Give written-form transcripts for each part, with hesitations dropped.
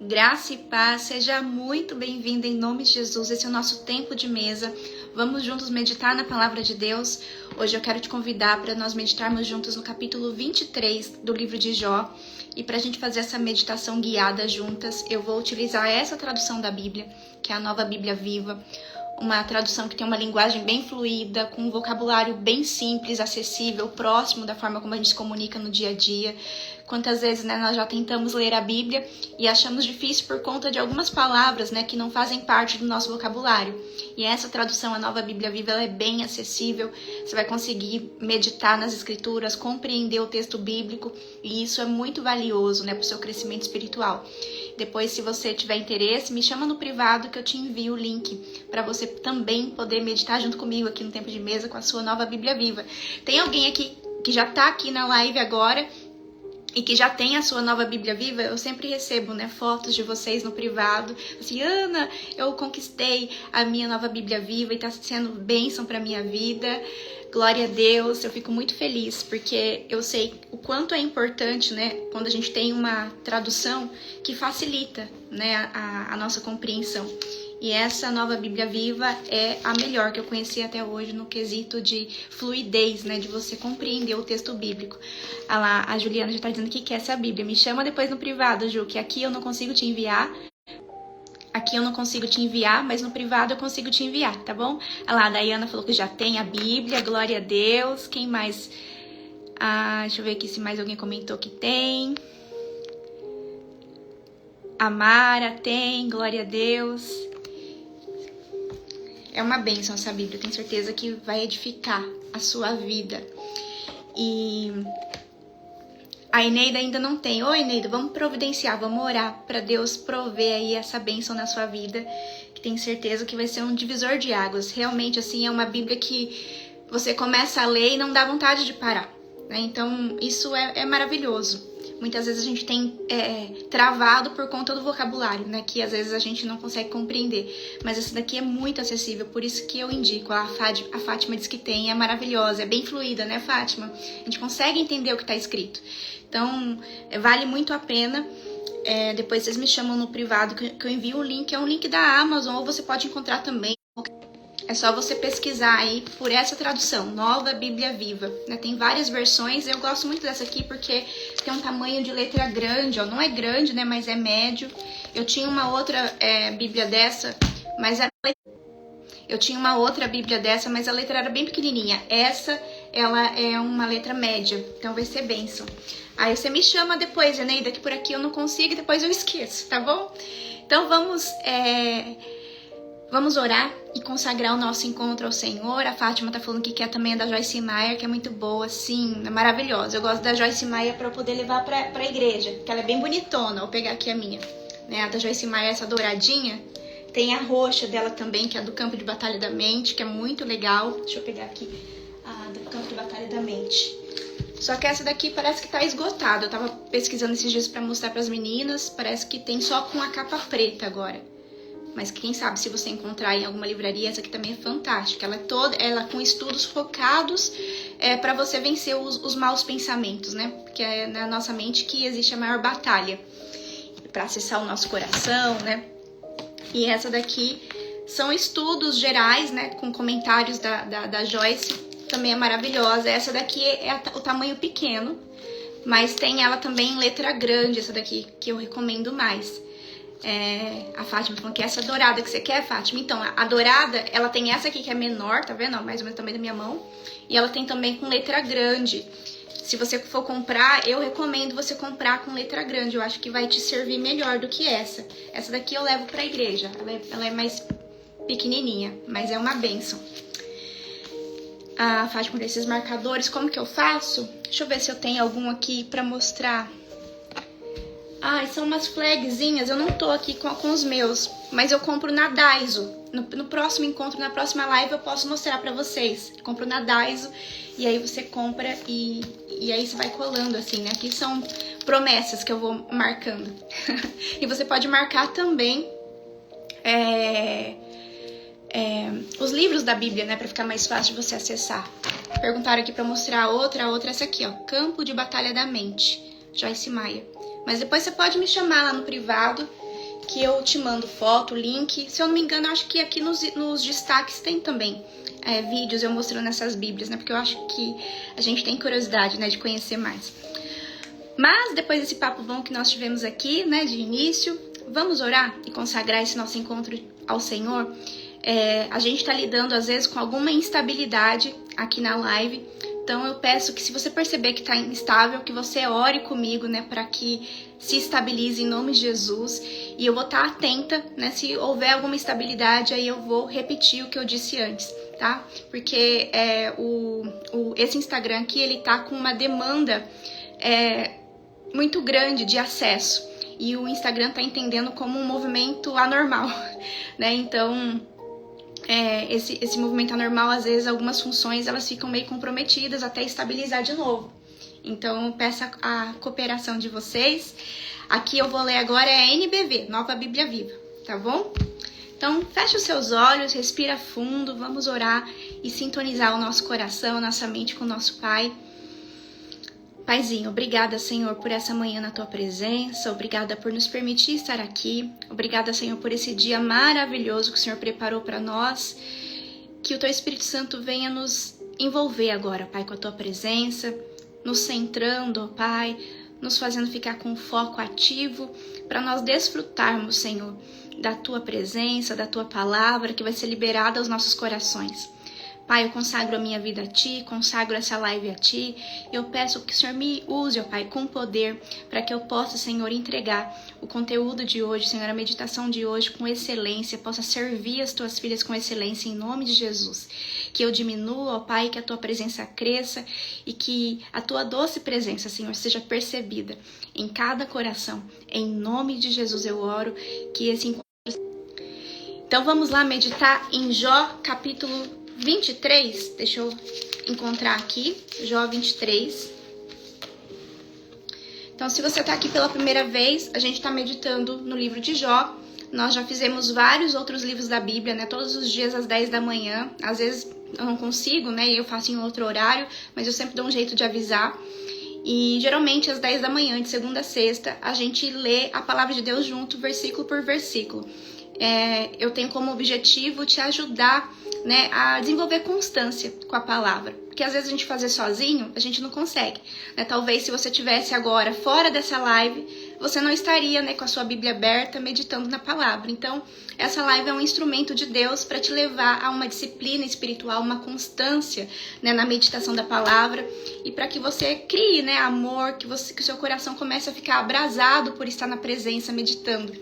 Graça e paz, seja muito bem-vindo em nome de Jesus. Esse é o nosso tempo de mesa. Vamos juntos meditar na palavra de Deus. Hoje eu quero te convidar para nós meditarmos juntos no capítulo 23 do livro de Jó. E para a gente fazer essa meditação guiada juntas, eu vou utilizar essa tradução da Bíblia, que é a Nova Bíblia Viva. Uma tradução que tem uma linguagem bem fluida, com um vocabulário bem simples, acessível, próximo da forma como a gente se comunica no dia a dia. Quantas vezes nós já tentamos ler a Bíblia e achamos difícil por conta de algumas palavras que não fazem parte do nosso vocabulário. E essa tradução, a Nova Bíblia Viva, ela é bem acessível. Você vai conseguir meditar nas Escrituras, compreender o texto bíblico, e isso é muito valioso para o seu crescimento espiritual. Depois, se você tiver interesse, me chama no privado que eu te envio o link para você também poder meditar junto comigo aqui no Tempo de Mesa com a sua Nova Bíblia Viva. Tem alguém aqui que já está aqui na live agora e que já tem a sua Nova Bíblia Viva? Eu sempre recebo fotos de vocês no privado, assim: Ana, eu conquistei a minha Nova Bíblia Viva e está sendo bênção para minha vida. Glória a Deus, eu fico muito feliz, porque eu sei o quanto é importante, quando a gente tem uma tradução que facilita, a nossa compreensão. E essa Nova Bíblia Viva é a melhor que eu conheci até hoje no quesito de fluidez, de você compreender o texto bíblico. Lá, a Juliana já está dizendo que quer essa Bíblia. Me chama depois no privado, Ju, que aqui eu não consigo te enviar. Aqui eu não consigo te enviar, mas no privado eu consigo te enviar, tá bom? Lá, a Dayana falou que já tem a Bíblia, glória a Deus. Quem mais? Deixa eu ver aqui se mais alguém comentou que tem. A Mara tem, glória a Deus. É uma bênção essa Bíblia, tenho certeza que vai edificar a sua vida. E a Eneida ainda não tem. Ô, Eneida, vamos providenciar, vamos orar para Deus prover aí essa bênção na sua vida, que tenho certeza que vai ser um divisor de águas. Realmente, assim, é uma Bíblia que você começa a ler e não dá vontade de parar, Então, isso é maravilhoso. Muitas vezes a gente tem travado por conta do vocabulário, que às vezes a gente não consegue compreender. Mas essa daqui é muito acessível, por isso que eu indico. A Fátima diz que tem, é maravilhosa, é bem fluida, Fátima? A gente consegue entender o que está escrito. Então, vale muito a pena. Depois vocês me chamam no privado que eu envio o link. É um link da Amazon, ou você pode encontrar também. É só você pesquisar aí por essa tradução, Nova Bíblia Viva. Tem várias versões, eu gosto muito dessa aqui porque tem um tamanho de letra grande, não é grande, mas é médio. Eu tinha uma outra Bíblia dessa, mas a letra era bem pequenininha. Essa, ela é uma letra média, então vai ser bênção. Aí você me chama depois, Eneida, que por aqui eu não consigo e depois eu esqueço, tá bom? Então vamos orar e consagrar o nosso encontro ao Senhor. A Fátima tá falando que quer também a da Joyce Meyer, que é muito boa, sim, é maravilhosa. Eu gosto da Joyce Meyer para poder levar pra igreja, porque ela é bem bonitona. Vou pegar aqui a minha, A da Joyce Meyer, essa douradinha. Tem a roxa dela também, que é do Campo de Batalha da Mente, que é muito legal. Deixa eu pegar aqui a do Campo de Batalha da Mente. Só que essa daqui parece que tá esgotada. Eu tava pesquisando esses dias pra mostrar pras meninas. Parece que tem só com a capa preta agora. Mas quem sabe se você encontrar em alguma livraria, essa aqui também é fantástica. Ela com estudos focados para você vencer os maus pensamentos, Porque é na nossa mente que existe a maior batalha para acessar o nosso coração, E essa daqui são estudos gerais, com comentários da Joyce, também é maravilhosa. Essa daqui é o tamanho pequeno, mas tem ela também em letra grande, essa daqui, que eu recomendo mais. A Fátima falou que é essa dourada que você quer, Fátima. Então, a dourada, ela tem essa aqui que é menor, tá vendo? Mais ou menos o tamanho da minha mão. E ela tem também com letra grande. Se você for comprar, eu recomendo você comprar com letra grande. Eu acho que vai te servir melhor do que essa. Essa daqui eu levo pra igreja. Ela é mais pequenininha, mas é uma bênção. A Fátima desses marcadores, como que eu faço? Deixa eu ver se eu tenho algum aqui pra mostrar. São umas flagzinhas, eu não tô aqui com os meus, mas eu compro na Daiso. No próximo encontro, na próxima live, eu posso mostrar pra vocês. Eu compro na Daiso, e aí você compra e aí você vai colando assim, Aqui são promessas que eu vou marcando. E você pode marcar também os livros da Bíblia, pra ficar mais fácil de você acessar. Perguntaram aqui pra mostrar a outra essa aqui, Campo de Batalha da Mente, Joyce Meyer. Mas depois você pode me chamar lá no privado que eu te mando foto, link. Se eu não me engano, eu acho que aqui nos destaques tem também vídeos eu mostrando essas bíblias, né? Porque eu acho que a gente tem curiosidade, né, de conhecer mais. Mas depois desse papo bom que nós tivemos aqui, né, de início, vamos orar e consagrar esse nosso encontro ao Senhor. A gente tá lidando às vezes com alguma instabilidade aqui na live. Então eu peço que, se você perceber que tá instável, que você ore comigo, né, para que se estabilize em nome de Jesus. E eu vou estar atenta, né, se houver alguma instabilidade, aí eu vou repetir o que eu disse antes, tá? Porque esse Instagram aqui, ele tá com uma demanda muito grande de acesso. E o Instagram tá entendendo como um movimento anormal, né? Então, esse movimento anormal, às vezes, algumas funções, elas ficam meio comprometidas até estabilizar de novo. Então, eu peço a cooperação de vocês. Aqui eu vou ler agora a NBV, Nova Bíblia Viva, tá bom? Então, feche os seus olhos, respira fundo, vamos orar e sintonizar o nosso coração, a nossa mente com o nosso Pai. Paizinho, obrigada, Senhor, por essa manhã na Tua presença, obrigada por nos permitir estar aqui, obrigada, Senhor, por esse dia maravilhoso que o Senhor preparou para nós, que o Teu Espírito Santo venha nos envolver agora, Pai, com a Tua presença, nos centrando, ó Pai, nos fazendo ficar com foco ativo, para nós desfrutarmos, Senhor, da Tua presença, da Tua palavra, que vai ser liberada aos nossos corações. Pai, eu consagro a minha vida a Ti, consagro essa live a Ti. Eu peço que o Senhor me use, ó Pai, com poder, para que eu possa, Senhor, entregar o conteúdo de hoje, Senhor, a meditação de hoje com excelência, possa servir as Tuas filhas com excelência, em nome de Jesus. Que eu diminua, ó Pai, que a Tua presença cresça e que a Tua doce presença, Senhor, seja percebida em cada coração. Em nome de Jesus eu oro que esse encontro... Então vamos lá meditar em Jó, capítulo 23, deixa eu encontrar aqui, Jó 23. Então, se você está aqui pela primeira vez, a gente está meditando no livro de Jó. Nós já fizemos vários outros livros da Bíblia, né? Todos os dias às 10 da manhã. Às vezes eu não consigo, né? E eu faço em outro horário, mas eu sempre dou um jeito de avisar. E geralmente às 10 da manhã, de segunda a sexta, a gente lê a palavra de Deus junto, versículo por versículo. Eu tenho como objetivo te ajudar, né, a desenvolver constância com a palavra. Porque às vezes a gente fazer sozinho, a gente não consegue. Né? Talvez se você estivesse agora fora dessa live, você não estaria, né, com a sua Bíblia aberta, meditando na palavra. Então, essa live é um instrumento de Deus para te levar a uma disciplina espiritual, uma constância, né, na meditação da palavra. E para que você crie, né, amor, que o seu coração comece a ficar abrasado por estar na presença, meditando.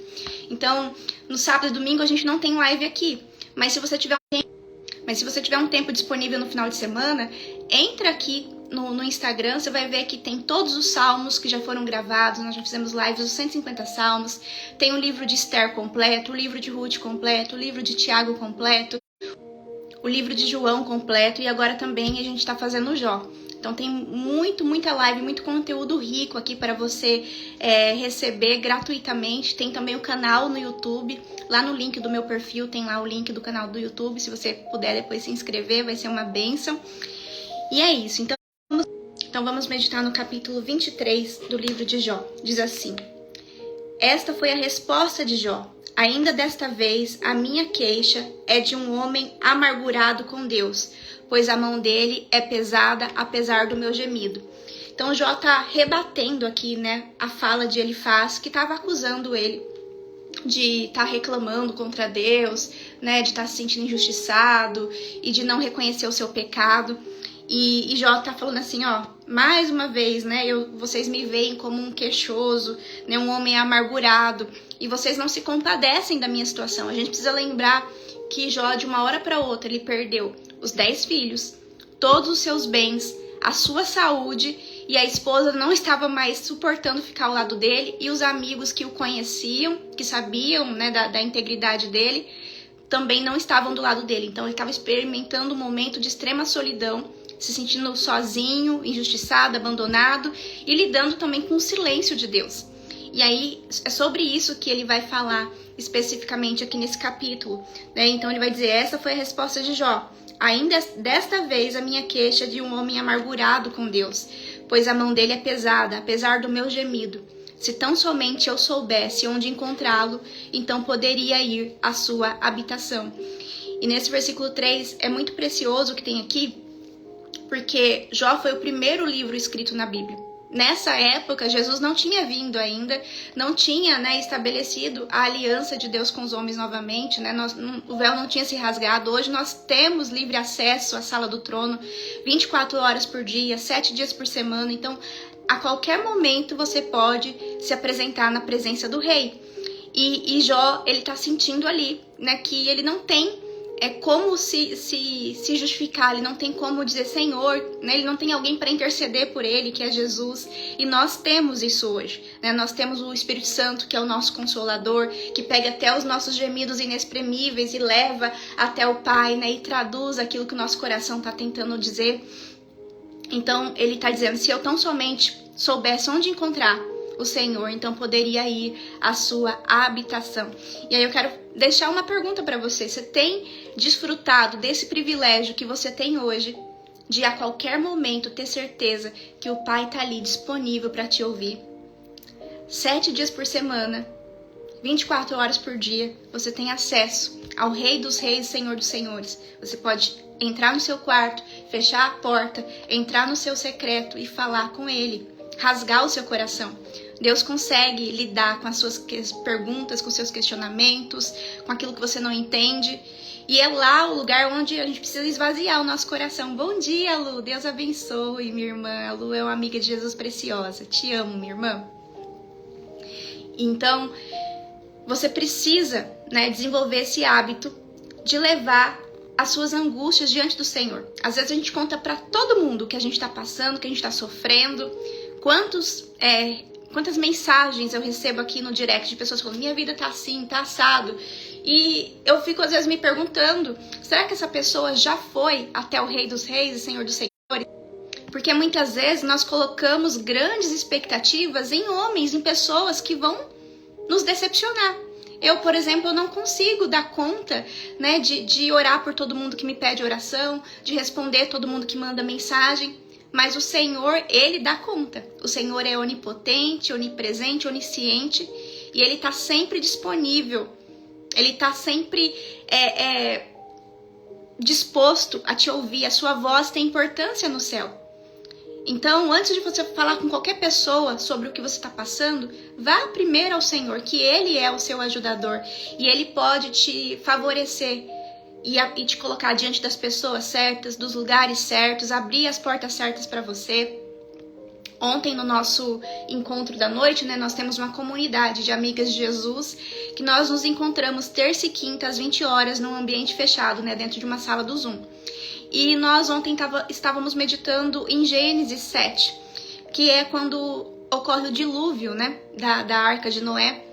Então, no sábado e domingo a gente não tem live aqui. Mas se você tiver um tempo disponível no final de semana, entra aqui no Instagram, você vai ver que tem todos os salmos que já foram gravados. Nós já fizemos lives dos 150 salmos. Tem o livro de Esther completo, o livro de Ruth completo, o livro de Tiago completo, o livro de João completo, e agora também a gente está fazendo o Jó. Então tem muita live, muito conteúdo rico aqui para você receber gratuitamente. Tem também o canal no YouTube, lá no link do meu perfil tem lá o link do canal do YouTube. Se você puder depois se inscrever, vai ser uma bênção. E é isso, então vamos meditar no capítulo 23 do livro de Jó. Diz assim: Esta foi a resposta de Jó. Ainda desta vez, a minha queixa é de um homem amargurado com Deus, pois a mão dele é pesada, apesar do meu gemido. Então Jó está rebatendo aqui, né, a fala de Elifaz, que estava acusando ele de estar reclamando contra Deus, né, de estar se sentindo injustiçado e de não reconhecer o seu pecado. E Jó tá falando assim, ó, mais uma vez, né, vocês me veem como um queixoso, né, um homem amargurado, e vocês não se compadecem da minha situação. A gente precisa lembrar que Jó, de uma hora para outra, ele perdeu os 10 filhos, todos os seus bens, a sua saúde, e a esposa não estava mais suportando ficar ao lado dele, e os amigos que o conheciam, que sabiam, né, da integridade dele, também não estavam do lado dele. Então ele estava experimentando um momento de extrema solidão, se sentindo sozinho, injustiçado, abandonado, e lidando também com o silêncio de Deus. E aí é sobre isso que ele vai falar especificamente aqui nesse capítulo, né? Então ele vai dizer: essa foi a resposta de Jó. Ainda desta vez a minha queixa é de um homem amargurado com Deus, pois a mão dele é pesada, apesar do meu gemido. Se tão somente eu soubesse onde encontrá-lo, então poderia ir à sua habitação. E nesse versículo 3 é muito precioso o que tem aqui, porque Jó foi o primeiro livro escrito na Bíblia. Nessa época, Jesus não tinha vindo ainda, não tinha, né, estabelecido a aliança de Deus com os homens novamente, né? O véu não tinha se rasgado. Hoje nós temos livre acesso à sala do trono, 24 horas por dia, 7 dias por semana. Então, a qualquer momento você pode se apresentar na presença do rei. E Jó, ele tá sentindo ali, né, que ele não tem como se justificar, ele não tem como dizer Senhor, né? Ele não tem alguém para interceder por ele, que é Jesus, e nós temos isso hoje, né? Nós temos o Espírito Santo, que é o nosso Consolador, que pega até os nossos gemidos inexprimíveis e leva até o Pai, né? E traduz aquilo que o nosso coração está tentando dizer. Então, ele está dizendo, se eu tão somente soubesse onde encontrar o Senhor, então poderia ir à sua habitação. E aí eu quero deixar uma pergunta para você. Você tem desfrutado desse privilégio que você tem hoje, de a qualquer momento ter certeza que o Pai está ali disponível para te ouvir? 7 dias por semana, 24 horas por dia, você tem acesso ao Rei dos Reis e Senhor dos Senhores. Você pode entrar no seu quarto, fechar a porta, entrar no seu secreto e falar com Ele, rasgar o seu coração. Deus consegue lidar com as suas perguntas, com os seus questionamentos, com aquilo que você não entende. E é lá o lugar onde a gente precisa esvaziar o nosso coração. Bom dia, Lu. Deus abençoe, minha irmã. A Lu é uma amiga de Jesus preciosa. Te amo, minha irmã. Então, você precisa, né, desenvolver esse hábito de levar as suas angústias diante do Senhor. Às vezes a gente conta para todo mundo o que a gente está passando, o que a gente está sofrendo. Quantas mensagens eu recebo aqui no direct de pessoas falando, minha vida tá assim, tá assado. E eu fico às vezes me perguntando, será que essa pessoa já foi até o Rei dos Reis e Senhor dos Senhores? Porque muitas vezes nós colocamos grandes expectativas em homens, em pessoas que vão nos decepcionar. Eu, por exemplo, não consigo dar conta, né, de orar por todo mundo que me pede oração, de responder todo mundo que manda mensagem. Mas o Senhor, Ele dá conta. O Senhor é onipotente, onipresente, onisciente. E Ele está sempre disponível. Ele está sempre disposto a te ouvir. A sua voz tem importância no céu. Então, antes de você falar com qualquer pessoa sobre o que você está passando, vá primeiro ao Senhor, que Ele é o seu ajudador. E Ele pode te favorecer e te colocar diante das pessoas certas, dos lugares certos, abrir as portas certas para você. Ontem, no nosso encontro da noite, né, nós temos uma comunidade de amigas de Jesus, que nós nos encontramos terça e quinta às 20 horas num ambiente fechado, né, dentro de uma sala do Zoom. E nós ontem estávamos meditando em Gênesis 7, que é quando ocorre o dilúvio, né, da arca de Noé.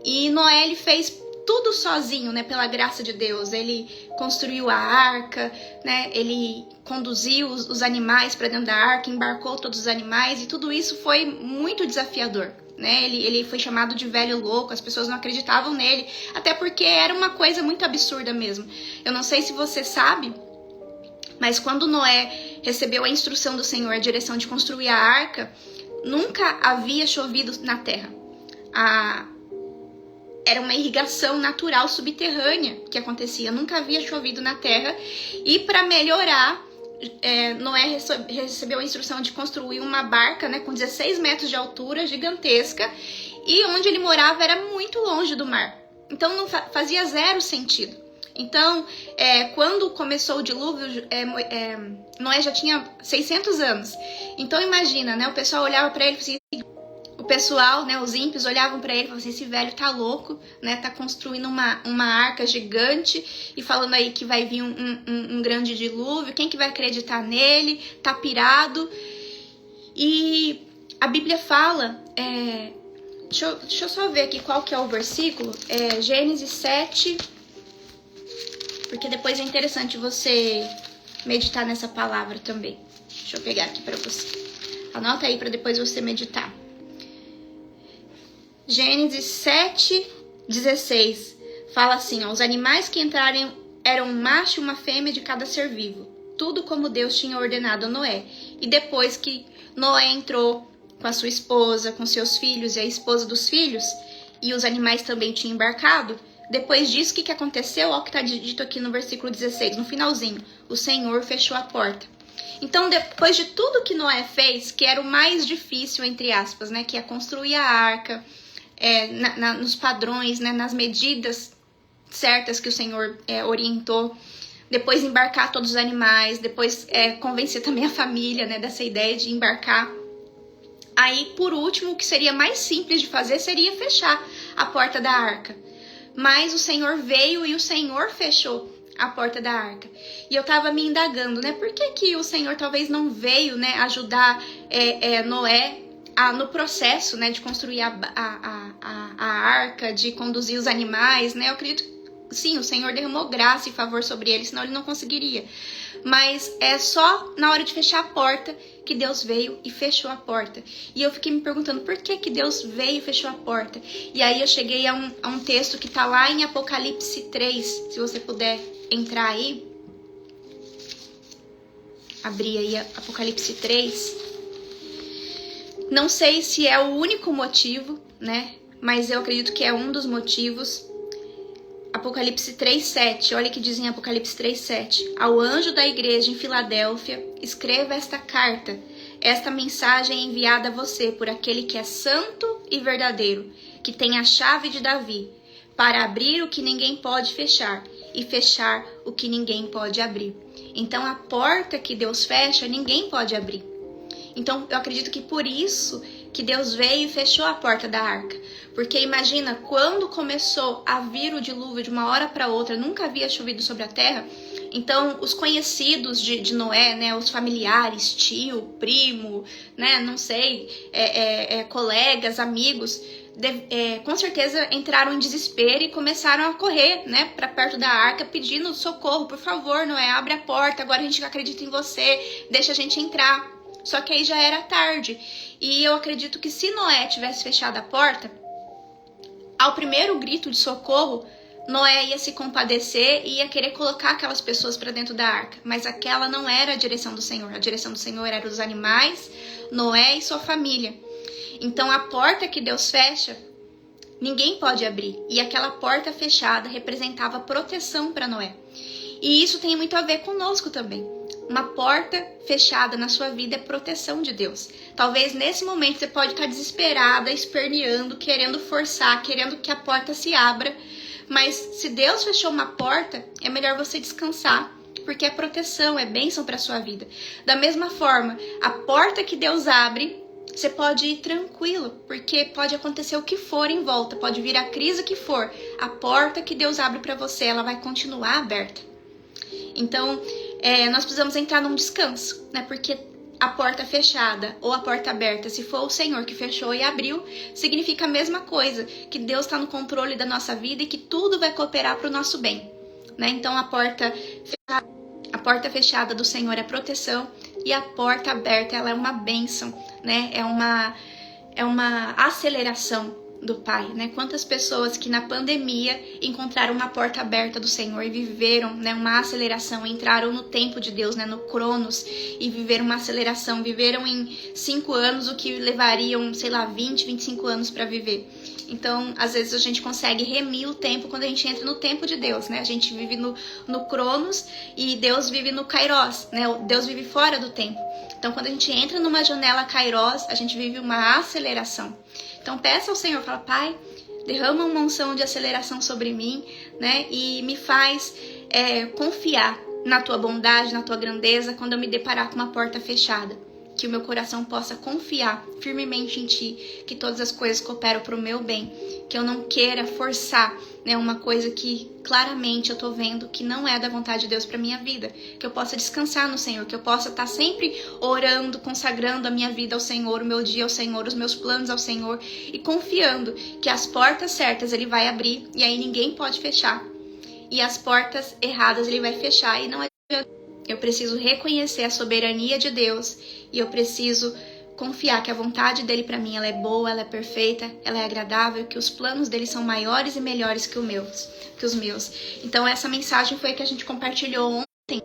E Noé, ele fez tudo sozinho, né, pela graça de Deus. Ele construiu a arca, né, ele conduziu os animais para dentro da arca, embarcou todos os animais, e tudo isso foi muito desafiador, né? Ele foi chamado de velho louco, as pessoas não acreditavam nele, até porque era uma coisa muito absurda mesmo. Eu não sei se você sabe, mas quando Noé recebeu a instrução do Senhor, a direção de construir a arca, nunca havia chovido na terra. Era uma irrigação natural subterrânea que acontecia, nunca havia chovido na terra. E para melhorar, Noé recebeu a instrução de construir uma barca, né, com 16 metros de altura, gigantesca, e onde ele morava era muito longe do mar. Então não fazia zero sentido. Então, quando começou o dilúvio, Noé já tinha 600 anos. Então imagina, né, o pessoal olhava para ele e falava assim, o pessoal, né, os ímpios olhavam para ele e falavam assim, esse velho tá louco, né, tá construindo uma arca gigante e falando aí que vai vir um grande dilúvio, quem que vai acreditar nele, tá pirado. E a Bíblia fala, deixa eu só ver aqui qual que é o versículo, Gênesis 7, porque depois é interessante você meditar nessa palavra também. Deixa eu pegar aqui para você. Anota aí para depois você meditar. Gênesis 7:16 fala assim, ó, os animais que entrarem eram um macho e uma fêmea de cada ser vivo, tudo como Deus tinha ordenado a Noé. E depois que Noé entrou com a sua esposa, com seus filhos e a esposa dos filhos, e os animais também tinham embarcado, depois disso, o que aconteceu? Olha o que está dito aqui no versículo 16, no finalzinho. O Senhor fechou a porta. Então, depois de tudo que Noé fez, que era o mais difícil, entre aspas, né? Que é construir a arca, nos padrões, né? Nas medidas certas que o Senhor orientou. Depois embarcar todos os animais, depois convencer também a família, né? Dessa ideia de embarcar. Aí, por último, o que seria mais simples de fazer seria fechar a porta da arca. Mas o Senhor veio e o Senhor fechou a porta da arca. E eu tava me indagando, né? Por que o Senhor talvez não veio, né, ajudar Noé no processo, né, de construir a arca, de conduzir os animais, né? Eu acredito que sim, o Senhor derramou graça e favor sobre ele, senão ele não conseguiria. Mas é só na hora de fechar a porta que Deus veio e fechou a porta. E eu fiquei me perguntando por que Deus veio e fechou a porta. E aí eu cheguei a um texto que tá lá em Apocalipse 3, se você puder entrar aí. Abrir aí Apocalipse 3. Não sei se é o único motivo, né? Mas eu acredito que é um dos motivos. Apocalipse 3:7, olha o que diz em Apocalipse 3:7. Ao anjo da igreja em Filadélfia, escreva esta carta. Esta mensagem é enviada a você por aquele que é santo e verdadeiro, que tem a chave de Davi, para abrir o que ninguém pode fechar e fechar o que ninguém pode abrir. Então a porta que Deus fecha, ninguém pode abrir. Então eu acredito que por isso que Deus veio e fechou a porta da arca. Porque imagina, quando começou a vir o dilúvio de uma hora para outra, nunca havia chovido sobre a terra. Então, os conhecidos de Noé, né, os familiares, tio, primo, né, não sei, colegas, amigos, com certeza entraram em desespero e começaram a correr, né, para perto da arca, pedindo socorro. Por favor, Noé, abre a porta, agora a gente acredita em você, deixa a gente entrar. Só que aí já era tarde. E eu acredito que se Noé tivesse fechado a porta, ao primeiro grito de socorro, Noé ia se compadecer e ia querer colocar aquelas pessoas para dentro da arca. Mas aquela não era a direção do Senhor. A direção do Senhor era os animais, Noé e sua família. Então a porta que Deus fecha, ninguém pode abrir. E aquela porta fechada representava proteção para Noé. E isso tem muito a ver conosco também. Uma porta fechada na sua vida é proteção de Deus. Talvez nesse momento você pode estar desesperada, esperneando, querendo forçar, querendo que a porta se abra. Mas se Deus fechou uma porta, é melhor você descansar, porque é proteção, é bênção para a sua vida. Da mesma forma, a porta que Deus abre, você pode ir tranquilo, porque pode acontecer o que for em volta, pode vir a crise que for. A porta que Deus abre para você, ela vai continuar aberta. Então, nós precisamos entrar num descanso, né? Porque a porta fechada ou a porta aberta, se for o Senhor que fechou e abriu, significa a mesma coisa, que Deus está no controle da nossa vida e que tudo vai cooperar para o nosso bem, né? Então, a porta fechada do Senhor é proteção e a porta aberta, ela é uma bênção, né? É uma aceleração do Pai, né? Quantas pessoas que na pandemia encontraram uma porta aberta do Senhor e viveram, né, uma aceleração, entraram no tempo de Deus, né, no Cronos, e viveram uma aceleração, viveram em 5 anos o que levariam, sei lá, 20, 25 anos para viver. Então, às vezes a gente consegue remir o tempo quando a gente entra no tempo de Deus, né? A gente vive no Cronos e Deus vive no Kairos, né? Deus vive fora do tempo. Então, quando a gente entra numa janela Kairos, a gente vive uma aceleração. Então, peça ao Senhor, fala, Pai, derrama uma unção de aceleração sobre mim, né? E me faz confiar na Tua bondade, na Tua grandeza, quando eu me deparar com uma porta fechada. Que o meu coração possa confiar firmemente em Ti, que todas as coisas cooperam para o meu bem, que eu não queira forçar, né, uma coisa que claramente eu tô vendo que não é da vontade de Deus para minha vida, que eu possa descansar no Senhor, que eu possa estar sempre orando, consagrando a minha vida ao Senhor, o meu dia ao Senhor, os meus planos ao Senhor e confiando que as portas certas Ele vai abrir e aí ninguém pode fechar e as portas erradas Ele vai fechar e não adianta. Eu preciso reconhecer a soberania de Deus e eu preciso confiar que a vontade dele para mim ela é boa, ela é perfeita, ela é agradável, que os planos dele são maiores e melhores que os meus. Então essa mensagem foi a que a gente compartilhou ontem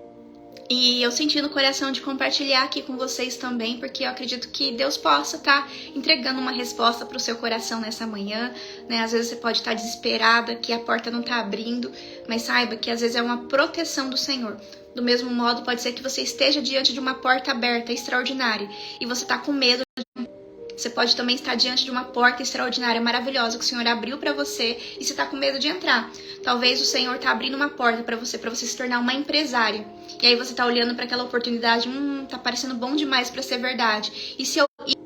E eu senti no coração de compartilhar aqui com vocês também, porque eu acredito que Deus possa estar entregando uma resposta para o seu coração nessa manhã, né? Às vezes você pode estar desesperada, que a porta não está abrindo, mas saiba que às vezes é uma proteção do Senhor. Do mesmo modo, pode ser que você esteja diante de uma porta aberta, extraordinária, e você está com medo. Você pode também estar diante de uma porta extraordinária, maravilhosa, que o Senhor abriu para você e você está com medo de entrar. Talvez o Senhor está abrindo uma porta para você se tornar uma empresária. E aí você está olhando para aquela oportunidade, tá parecendo bom demais para ser verdade. E se eu ir,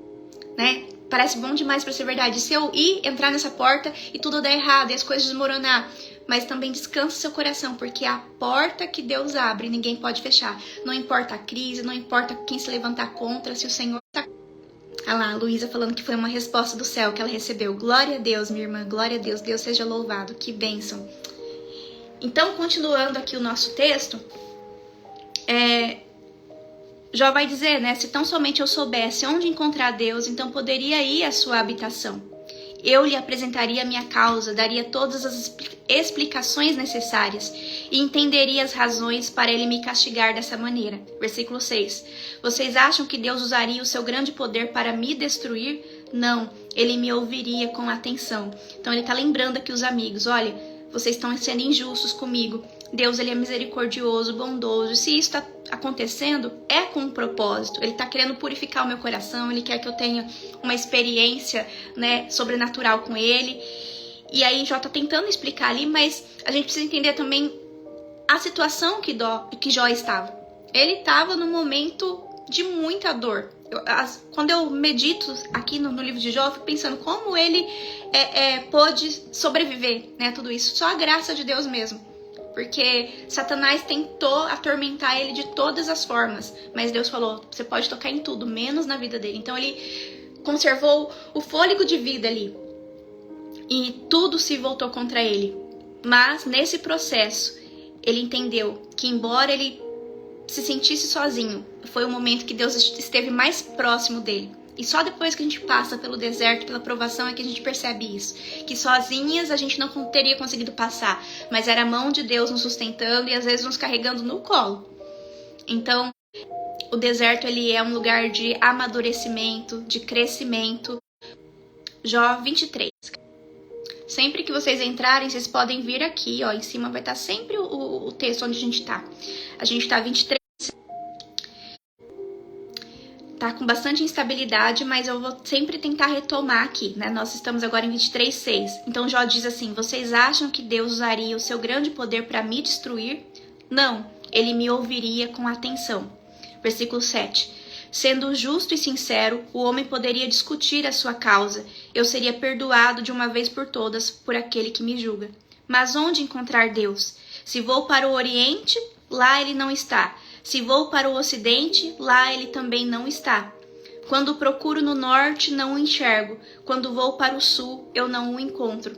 né? Parece bom demais para ser verdade. E se eu ir, entrar nessa porta e tudo der errado e as coisas desmoronar? Mas também descansa seu coração, porque a porta que Deus abre, ninguém pode fechar. Não importa a crise, não importa quem se levantar contra, se o Senhor está... Olha lá, a Luísa falando que foi uma resposta do céu que ela recebeu. Glória a Deus, minha irmã, glória a Deus. Deus seja louvado, que bênção. Então, continuando aqui o nosso texto, Jó vai dizer, né? Se tão somente eu soubesse onde encontrar Deus, então poderia ir à sua habitação. Eu lhe apresentaria a minha causa, daria todas as explicações necessárias e entenderia as razões para ele me castigar dessa maneira. Versículo 6. Vocês acham que Deus usaria o seu grande poder para me destruir? Não, ele me ouviria com atenção. Então ele está lembrando aqui os amigos, olha, vocês estão sendo injustos comigo. Deus, ele é misericordioso, bondoso. E se isso está acontecendo, é com um propósito. Ele está querendo purificar o meu coração. Ele quer que eu tenha uma experiência, né, sobrenatural com ele. E aí Jó está tentando explicar ali, mas a gente precisa entender também a situação que Jó estava. Ele estava num momento de muita dor. Quando eu medito aqui no livro de Jó, eu fico pensando como ele pôde sobreviver, né, tudo isso. Só a graça de Deus mesmo. Porque Satanás tentou atormentar ele de todas as formas. Mas Deus falou, você pode tocar em tudo, menos na vida dele. Então ele conservou o fôlego de vida ali. E tudo se voltou contra ele. Mas nesse processo, ele entendeu que embora ele se sentisse sozinho, foi o momento que Deus esteve mais próximo dele. E só depois que a gente passa pelo deserto, pela provação, é que a gente percebe isso. Que sozinhas a gente não teria conseguido passar. Mas era a mão de Deus nos sustentando e às vezes nos carregando no colo. Então, o deserto ele é um lugar de amadurecimento, de crescimento. Jó 23. Sempre que vocês entrarem, vocês podem vir aqui, ó. Em cima vai estar sempre o texto onde a gente tá. A gente tá 23. Tá com bastante instabilidade, mas eu vou sempre tentar retomar aqui, né? Nós estamos agora em 23:6. Então Jó diz assim, vocês acham que Deus usaria o seu grande poder para me destruir? Não, ele me ouviria com atenção. Versículo 7. Sendo justo e sincero, o homem poderia discutir a sua causa. Eu seria perdoado de uma vez por todas por aquele que me julga. Mas onde encontrar Deus? Se vou para o Oriente, lá ele não está. Se vou para o Ocidente, lá ele também não está. Quando procuro no Norte, não o enxergo. Quando vou para o Sul, eu não o encontro.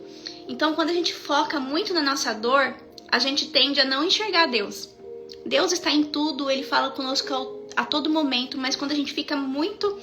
Então, quando a gente foca muito na nossa dor, a gente tende a não enxergar Deus. Deus está em tudo, ele fala conosco a todo momento, mas quando a gente fica muito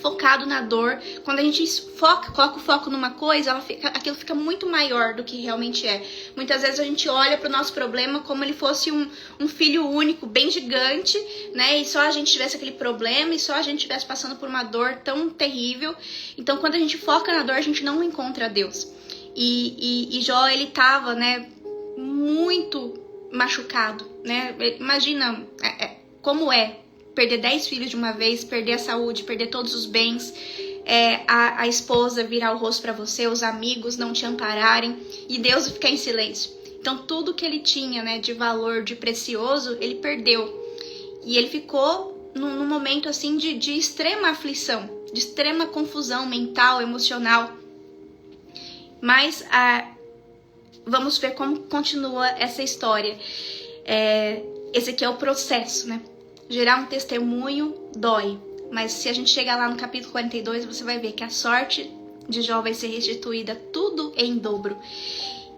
focado na dor, quando a gente coloca o foco numa coisa, aquilo fica muito maior do que realmente é. Muitas vezes a gente olha para o nosso problema como ele fosse um filho único, bem gigante, né? E só a gente tivesse aquele problema e só a gente estivesse passando por uma dor tão terrível. Então, quando a gente foca na dor, a gente não encontra Deus. E Jó, ele tava, né, muito machucado, né? Imagina como é perder 10 filhos de uma vez, perder a saúde, perder todos os bens, a esposa virar o rosto para você, os amigos não te ampararem e Deus ficar em silêncio. Então tudo que ele tinha, né, de valor, de precioso, ele perdeu. E ele ficou num momento assim de extrema aflição, de extrema confusão mental, emocional. Mas vamos ver como continua essa história. Esse aqui é o processo, né? Gerar um testemunho dói, mas se a gente chegar lá no capítulo 42, você vai ver que a sorte de Jó vai ser restituída tudo em dobro.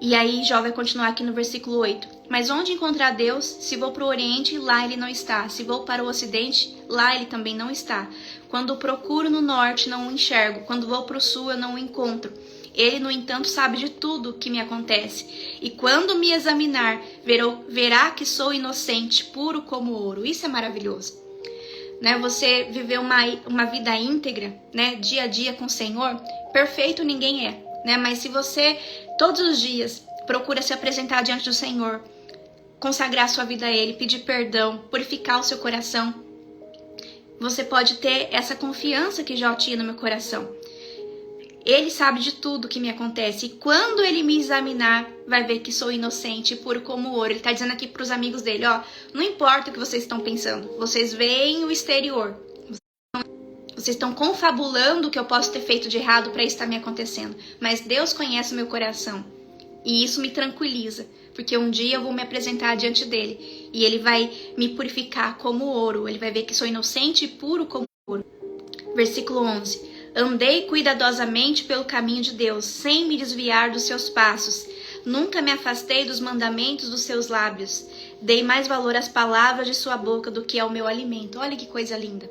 E aí Jó vai continuar aqui no versículo 8. Mas onde encontrar Deus? Se vou para o Oriente, lá ele não está. Se vou para o Ocidente, lá ele também não está. Quando o procuro no Norte, não o enxergo. Quando vou para o Sul, eu não o encontro. Ele, no entanto, sabe de tudo que me acontece. E quando me examinar, verá que sou inocente, puro como ouro. Isso é maravilhoso. Né? Você viver uma vida íntegra, né? Dia a dia com o Senhor, perfeito ninguém é. Né? Mas se você, todos os dias, procura se apresentar diante do Senhor, consagrar sua vida a Ele, pedir perdão, purificar o seu coração, você pode ter essa confiança que Jó tinha no meu coração. Ele sabe de tudo que me acontece. E quando ele me examinar, vai ver que sou inocente e puro como ouro. Ele está dizendo aqui para os amigos dele, ó, não importa o que vocês estão pensando. Vocês veem o exterior. Vocês estão confabulando o que eu posso ter feito de errado para isso estar me acontecendo. Mas Deus conhece o meu coração. E isso me tranquiliza. Porque um dia eu vou me apresentar diante dele. E ele vai me purificar como ouro. Ele vai ver que sou inocente e puro como ouro. Versículo 11. Andei cuidadosamente pelo caminho de Deus, sem me desviar dos seus passos. Nunca me afastei dos mandamentos dos seus lábios. Dei mais valor às palavras de sua boca do que ao meu alimento. Olha que coisa linda.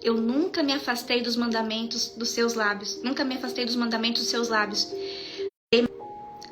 Eu nunca me afastei dos mandamentos dos seus lábios. Nunca me afastei dos mandamentos dos seus lábios.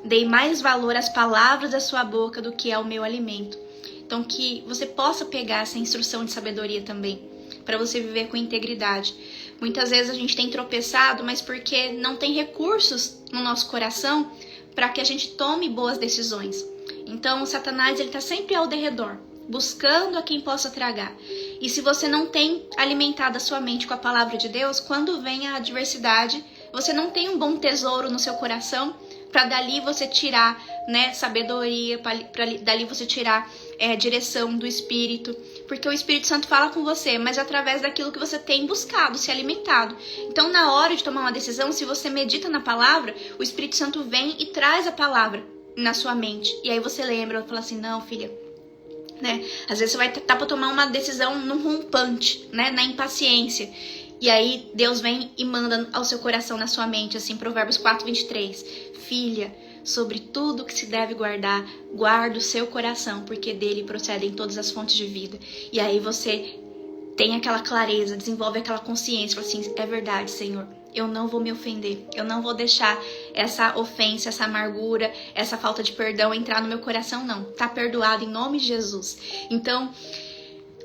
Dei mais valor às palavras da sua boca do que ao meu alimento. Então que você possa pegar essa instrução de sabedoria também, para você viver com integridade. Muitas vezes a gente tem tropeçado, mas porque não tem recursos no nosso coração para que a gente tome boas decisões. Então o Satanás ele está sempre ao derredor, buscando a quem possa tragar. E se você não tem alimentado a sua mente com a palavra de Deus, quando vem a adversidade, você não tem um bom tesouro no seu coração para dali você tirar, né, sabedoria, para dali você tirar direção do Espírito. Porque o Espírito Santo fala com você, mas através daquilo que você tem buscado, se alimentado. Então, na hora de tomar uma decisão, se você medita na palavra, o Espírito Santo vem e traz a palavra na sua mente. E aí você lembra, fala assim, não, filha, né? Às vezes você vai estar para tomar uma decisão num rompante, né? Na impaciência. E aí Deus vem e manda ao seu coração, na sua mente, assim, Provérbios 4:23. Filha, sobre tudo que se deve guardar, guarda o seu coração, porque dele procedem todas as fontes de vida. E aí você tem aquela clareza, desenvolve aquela consciência, fala assim, é verdade, Senhor, eu não vou me ofender, eu não vou deixar essa ofensa, essa amargura, essa falta de perdão entrar no meu coração, não. Tá perdoado em nome de Jesus. Então,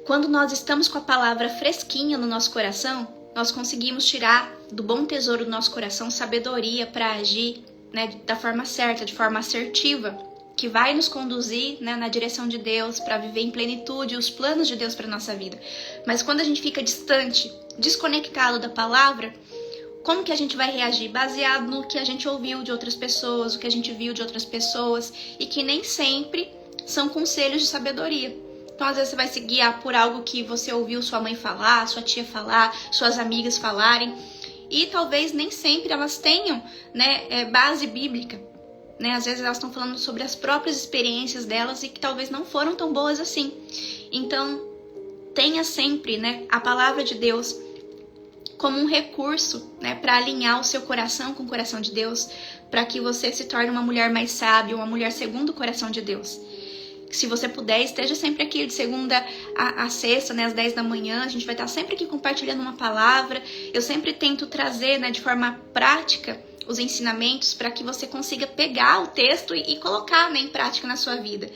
quando nós estamos com a palavra fresquinha no nosso coração, nós conseguimos tirar do bom tesouro do nosso coração sabedoria para agir, né, da forma certa, de forma assertiva, que vai nos conduzir, né, na direção de Deus, para viver em plenitude os planos de Deus para nossa vida. Mas quando a gente fica distante, desconectado da palavra, como que a gente vai reagir? Baseado no que a gente ouviu de outras pessoas, o que a gente viu de outras pessoas, e que nem sempre são conselhos de sabedoria. Então, às vezes, você vai se guiar por algo que você ouviu sua mãe falar, sua tia falar, suas amigas falarem, e talvez nem sempre elas tenham, né, base bíblica. Né? Às vezes elas estão falando sobre as próprias experiências delas e que talvez não foram tão boas assim. Então, tenha sempre, né, a palavra de Deus como um recurso, né, para alinhar o seu coração com o coração de Deus, para que você se torne uma mulher mais sábia, uma mulher segundo o coração de Deus. Se você puder, esteja sempre aqui de segunda a sexta, né, às 10 da manhã. A gente vai estar sempre aqui compartilhando uma palavra. Eu sempre tento trazer, né, de forma prática os ensinamentos para que você consiga pegar o texto e colocar, né, em prática na sua vida.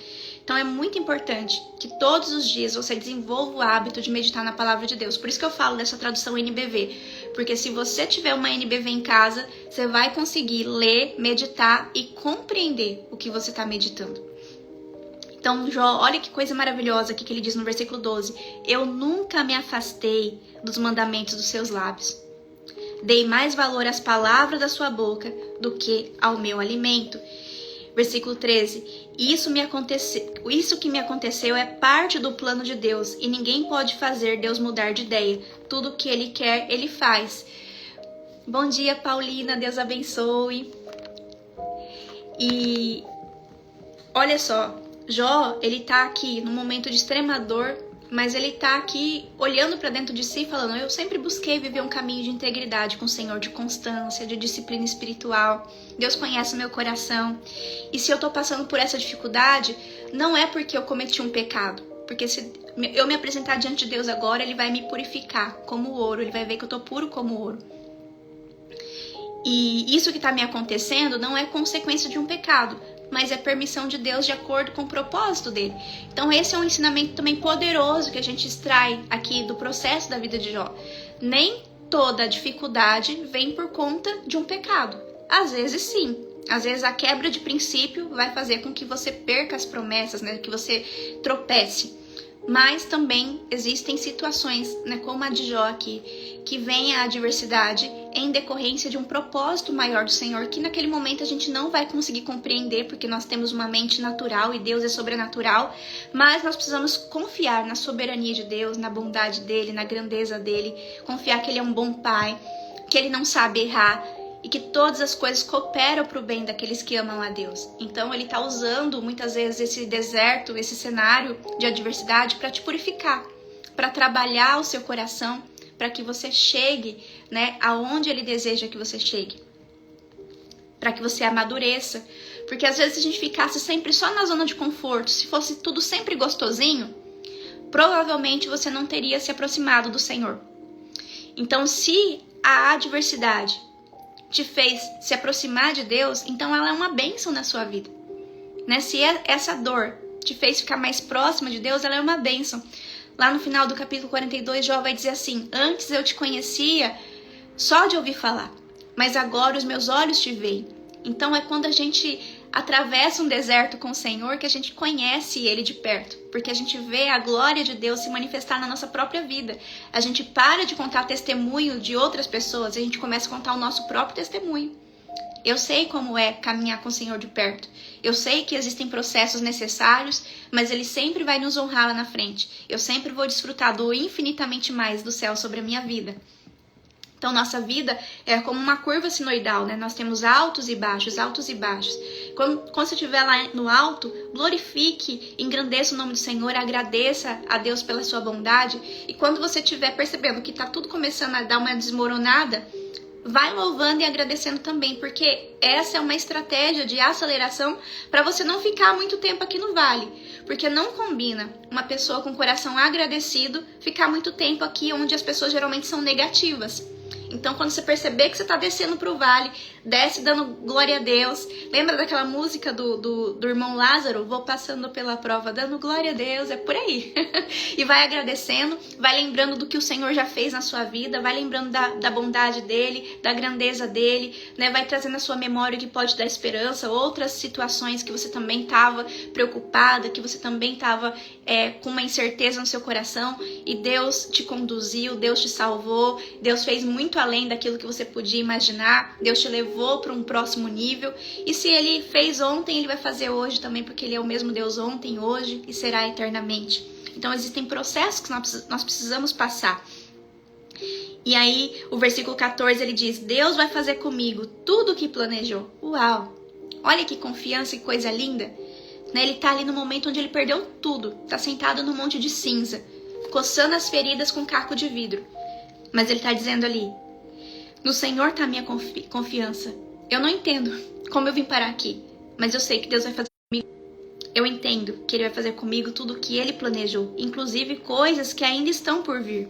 Então é muito importante que todos os dias você desenvolva o hábito de meditar na palavra de Deus. Por isso que eu falo dessa tradução NBV. Porque se você tiver uma NBV em casa, você vai conseguir ler, meditar e compreender o que você está meditando. Então, Jó, olha que coisa maravilhosa aqui que ele diz no versículo 12. Eu nunca me afastei dos mandamentos dos seus lábios. Dei mais valor às palavras da sua boca do que ao meu alimento. Versículo 13. Isso que me aconteceu é parte do plano de Deus e ninguém pode fazer Deus mudar de ideia. Tudo o que Ele quer, Ele faz. Bom dia, Paulina. Deus abençoe. E olha só. Jó, ele tá aqui num momento de extrema dor, mas ele tá aqui olhando para dentro de si, falando, eu sempre busquei viver um caminho de integridade com o Senhor, de constância, de disciplina espiritual. Deus conhece o meu coração. E se eu tô passando por essa dificuldade, não é porque eu cometi um pecado. Porque se eu me apresentar diante de Deus agora, Ele vai me purificar como ouro. Ele vai ver que eu tô puro como ouro. E isso que está me acontecendo não é consequência de um pecado, mas é permissão de Deus de acordo com o propósito dele. Então esse é um ensinamento também poderoso que a gente extrai aqui do processo da vida de Jó. Nem toda dificuldade vem por conta de um pecado. Às vezes sim. Às vezes a quebra de princípio vai fazer com que você perca as promessas, né? Que você tropece. Mas também existem situações, né, como a de Jó aqui, que vem a adversidade em decorrência de um propósito maior do Senhor, que naquele momento a gente não vai conseguir compreender, porque nós temos uma mente natural e Deus é sobrenatural, mas nós precisamos confiar na soberania de Deus, na bondade dele, na grandeza dele, confiar que ele é um bom pai, que ele não sabe errar, e que todas as coisas cooperam para o bem daqueles que amam a Deus. Então ele está usando muitas vezes esse deserto, esse cenário de adversidade para te purificar, para trabalhar o seu coração, para que você chegue, né, aonde ele deseja que você chegue, para que você amadureça. Porque às vezes se a gente ficasse sempre só na zona de conforto, se fosse tudo sempre gostosinho, provavelmente você não teria se aproximado do Senhor. Então se a adversidade te fez se aproximar de Deus, então ela é uma bênção na sua vida, né? Se essa dor te fez ficar mais próxima de Deus, ela é uma bênção. Lá no final do capítulo 42, Jó vai dizer assim: antes eu te conhecia só de ouvir falar, mas agora os meus olhos te veem. Então é quando a gente atravessa um deserto com o Senhor que a gente conhece ele de perto, porque a gente vê a glória de Deus se manifestar na nossa própria vida. A gente para de contar testemunho de outras pessoas e a gente começa a contar o nosso próprio testemunho. Eu sei como é caminhar com o Senhor de perto. Eu sei que existem processos necessários, mas ele sempre vai nos honrar lá na frente. Eu sempre vou desfrutar do infinitamente mais do céu sobre a minha vida. Então, nossa vida é como uma curva sinoidal, né? Nós temos altos e baixos, altos e baixos. Quando você estiver lá no alto, glorifique, engrandeça o nome do Senhor, agradeça a Deus pela sua bondade. E quando você estiver percebendo que está tudo começando a dar uma desmoronada, vai louvando e agradecendo também, porque essa é uma estratégia de aceleração para você não ficar muito tempo aqui no vale. Porque não combina uma pessoa com o coração agradecido ficar muito tempo aqui onde as pessoas geralmente são negativas. Então, quando você perceber que você está descendo para o vale, desce dando glória a Deus. Lembra daquela música do irmão Lázaro? Vou passando pela prova dando glória a Deus. É por aí. E vai agradecendo, vai lembrando do que o Senhor já fez na sua vida, vai lembrando da bondade dele, da grandeza dele, né? Vai trazendo à sua memória que pode dar esperança, outras situações que você também estava preocupada, que você também estava com uma incerteza no seu coração, e Deus te conduziu, Deus te salvou, Deus fez muito além daquilo que você podia imaginar, Deus te levou para um próximo nível, e se ele fez ontem, ele vai fazer hoje também, porque ele é o mesmo Deus ontem, hoje e será eternamente. Então existem processos que nós precisamos passar. E aí o versículo 14 ele diz: Deus vai fazer comigo tudo o que planejou. Uau! Olha que confiança e coisa linda. Ele está ali no momento onde ele perdeu tudo, está sentado num monte de cinza, coçando as feridas com caco de vidro. Mas ele está dizendo ali: no Senhor está a minha confiança. Eu não entendo como eu vim parar aqui, mas eu sei que Deus vai fazer comigo. Eu entendo que ele vai fazer comigo tudo o que ele planejou, inclusive coisas que ainda estão por vir.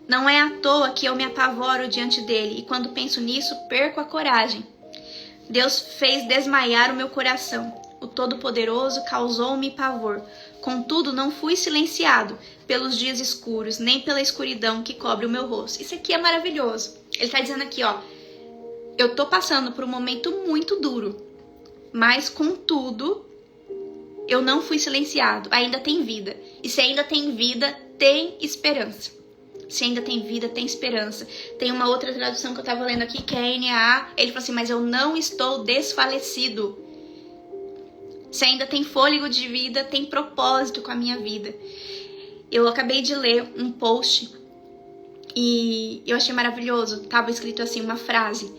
Não é à toa que eu me apavoro diante dele, e quando penso nisso, perco a coragem. Deus fez desmaiar o meu coração. O Todo-Poderoso causou-me pavor. Contudo, não fui silenciado pelos dias escuros, nem pela escuridão que cobre o meu rosto. Isso aqui é maravilhoso. Ele está dizendo aqui, ó, eu estou passando por um momento muito duro, mas contudo, eu não fui silenciado. Ainda tem vida. E se ainda tem vida, tem esperança. Se ainda tem vida, tem esperança. Tem uma outra tradução que eu estava lendo aqui, que é NAA. Ele falou assim, mas eu não estou desfalecido. Se ainda tem fôlego de vida, tem propósito com a minha vida. Eu acabei de ler um post e eu achei maravilhoso. Tava escrito assim, uma frase: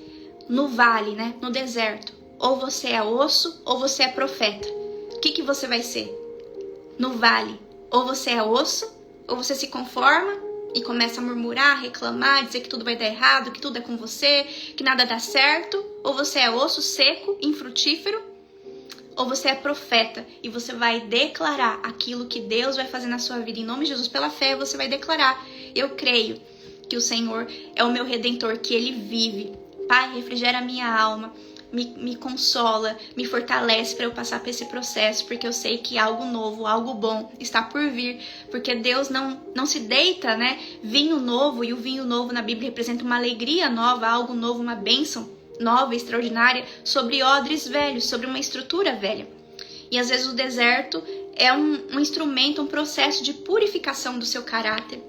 no vale, né, no deserto, ou você é osso ou você é profeta. O que você vai ser? No vale, ou você é osso, ou você se conforma e começa a murmurar, reclamar, dizer que tudo vai dar errado, que tudo é com você, que nada dá certo, ou você é osso seco, infrutífero, ou você é profeta e você vai declarar aquilo que Deus vai fazer na sua vida. Em nome de Jesus, pela fé, você vai declarar: eu creio que o Senhor é o meu Redentor, que Ele vive, Pai, refrigera a minha alma, me consola, me fortalece para eu passar por esse processo, porque eu sei que algo novo, algo bom está por vir, porque Deus não se deita, né? Vinho novo, e o vinho novo na Bíblia representa uma alegria nova, algo novo, uma bênção nova, extraordinária, sobre odres velhos, sobre uma estrutura velha. E às vezes o deserto é um instrumento, um processo de purificação do seu caráter,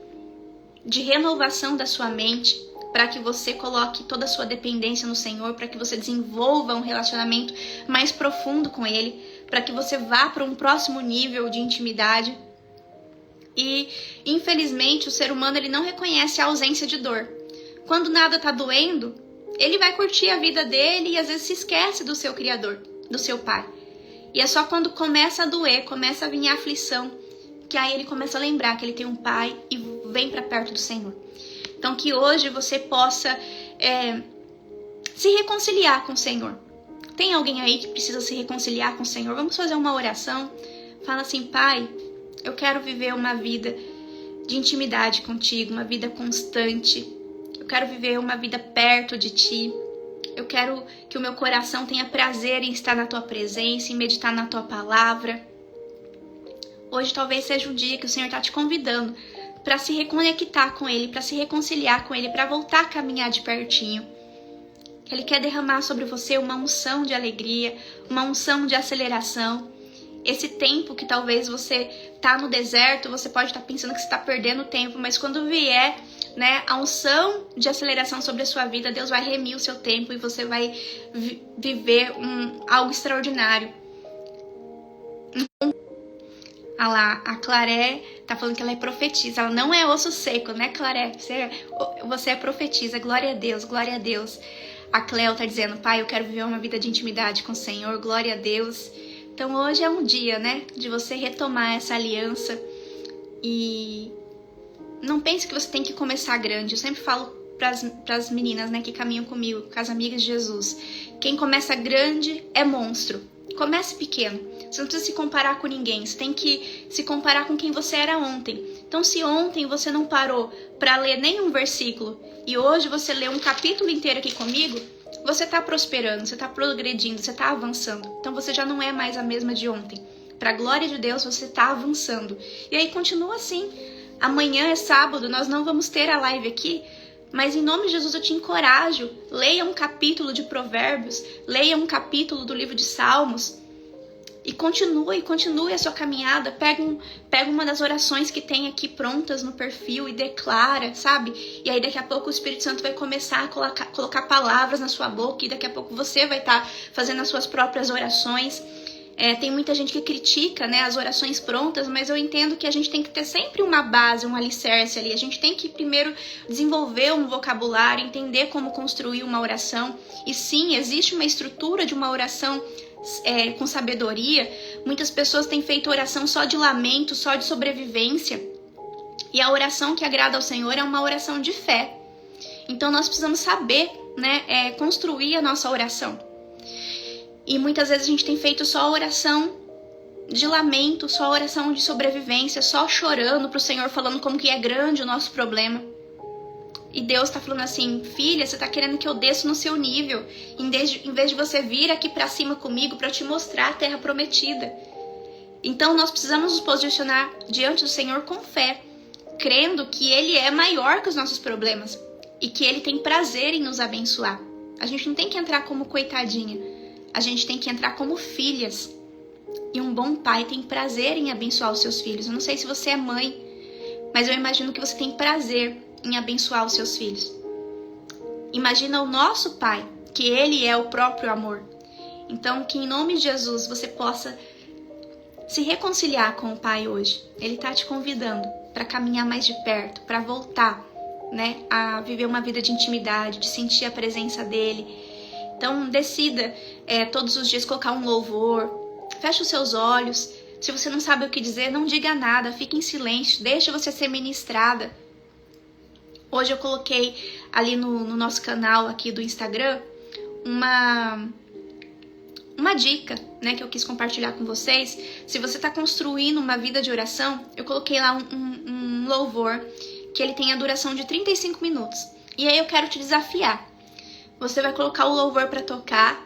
de renovação da sua mente, para que você coloque toda a sua dependência no Senhor, para que você desenvolva um relacionamento mais profundo com Ele, para que você vá para um próximo nível de intimidade. E, infelizmente, o ser humano ele não reconhece a ausência de dor. Quando nada está doendo, ele vai curtir a vida dele e às vezes se esquece do seu Criador, do seu Pai. E é só quando começa a doer, começa a vir a aflição, que aí ele começa a lembrar que ele tem um Pai e vem para perto do Senhor. Então, que hoje você possa se reconciliar com o Senhor. Tem alguém aí que precisa se reconciliar com o Senhor? Vamos fazer uma oração. Fala assim: Pai, eu quero viver uma vida de intimidade contigo, uma vida constante. Eu quero viver uma vida perto de Ti. Eu quero que o meu coração tenha prazer em estar na Tua presença, em meditar na Tua palavra. Hoje talvez seja um dia que o Senhor está te convidando para se reconectar com Ele, para se reconciliar com Ele, para voltar a caminhar de pertinho. Ele quer derramar sobre você uma unção de alegria, uma unção de aceleração. Esse tempo que talvez você está no deserto, você pode estar pensando que você está perdendo tempo, mas quando vier, né, a unção de aceleração sobre a sua vida, Deus vai remir o seu tempo e você vai viver algo extraordinário. Ah lá, a Claré tá falando que ela é profetisa. Ela não é osso seco, né, Claré? Você é profetisa. Glória a Deus, glória a Deus. A Cleo tá dizendo: Pai, eu quero viver uma vida de intimidade com o Senhor. Glória a Deus. Então hoje é um dia, né, de você retomar essa aliança. E não pense que você tem que começar grande. Eu sempre falo pras meninas, né, que caminham comigo, com as amigas de Jesus: quem começa grande é monstro. Comece pequeno. Você não precisa se comparar com ninguém. Você tem que se comparar com quem você era ontem. Então, se ontem você não parou para ler nenhum versículo e hoje você lê um capítulo inteiro aqui comigo, você está prosperando, você está progredindo, você está avançando. Então, você já não é mais a mesma de ontem. Para a glória de Deus, você está avançando. E aí, continua assim. Amanhã é sábado, nós não vamos ter a live aqui, mas em nome de Jesus eu te encorajo. Leia um capítulo de Provérbios, leia um capítulo do livro de Salmos e continue a sua caminhada. Pega uma das orações que tem aqui prontas no perfil e declara, sabe? E aí daqui a pouco o Espírito Santo vai começar a colocar palavras na sua boca e daqui a pouco você vai estar fazendo as suas próprias orações. Tem muita gente que critica, né, as orações prontas, mas eu entendo que a gente tem que ter sempre uma base, um alicerce ali. A gente tem que primeiro desenvolver um vocabulário, entender como construir uma oração. E sim, existe uma estrutura de uma oração com sabedoria. Muitas pessoas têm feito oração só de lamento, só de sobrevivência. E a oração que agrada ao Senhor é uma oração de fé. Então nós precisamos saber, né, construir a nossa oração. E muitas vezes a gente tem feito só oração de lamento, só oração de sobrevivência, só chorando pro Senhor, falando como que é grande o nosso problema. E Deus tá falando assim: filha, você tá querendo que eu desça no seu nível, em vez de você vir aqui pra cima comigo pra eu te mostrar a terra prometida. Então nós precisamos nos posicionar diante do Senhor com fé, crendo que Ele é maior que os nossos problemas e que Ele tem prazer em nos abençoar. A gente não tem que entrar como coitadinha. A gente tem que entrar como filhas. E um bom pai tem prazer em abençoar os seus filhos. Eu não sei se você é mãe, mas eu imagino que você tem prazer em abençoar os seus filhos. Imagina o nosso pai, que ele é o próprio amor. Então, que em nome de Jesus você possa se reconciliar com o pai hoje. Ele está te convidando para caminhar mais de perto, para voltar, né, a viver uma vida de intimidade, de sentir a presença dele. Então, decida todos os dias colocar um louvor. Feche os seus olhos. Se você não sabe o que dizer, não diga nada. Fique em silêncio. Deixe você ser ministrada. Hoje eu coloquei ali no nosso canal aqui do Instagram uma dica, né, que eu quis compartilhar com vocês. Se você está construindo uma vida de oração, eu coloquei lá um louvor que ele tem a duração de 35 minutos. E aí eu quero te desafiar. você vai colocar o louvor para tocar,